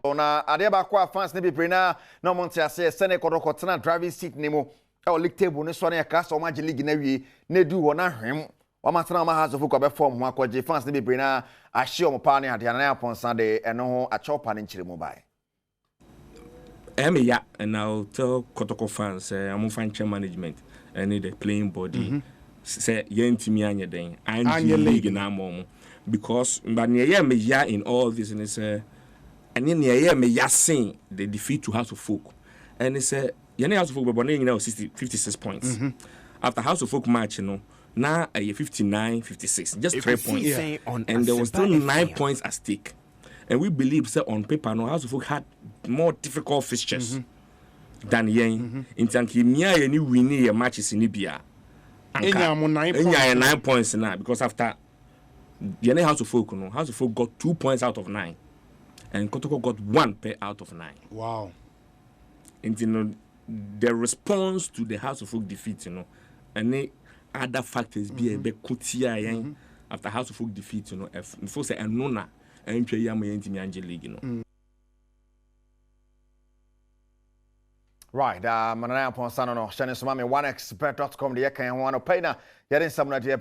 na ade ba kwa fans ne bebre na monte ase Asante Kotoko tena driving seat ne mo e league table ne so na ka so ma league na wie na du wo na hwem wa matena ma hazo fuko be form ho akwaje fans ne bebre na ahye o pa ne ade na aponsa de eno ho achopa ne nchire mo bai yeah, and I'll tell Kotoko fans I'm fan management and the playing body say yen timi anya den anya league na mom because but near me ya in all this and say and near me ya sing the defeat to House of Folk and it say yen House of Folk but now 56 points after House of Folk match now 59-56 just 3 points and there was still 9 points at stake and we believe say on paper no House of Folk had more difficult fixtures than yen in tanki mia any winning your matches in Libya. Enya 9 points now because after the House of Folk, House of Folk got 2 points out of 9, and Kotoko got 1 out of 9. Wow! And the response to the House of Folk defeat, and other factors be a bit kutia after House of Folk defeat, if before say Nona and Yama Yantimi League, Right, manana upon Sano, Shannon Sumami, 1xbet.com, the Yakan, one of Pena, getting some idea.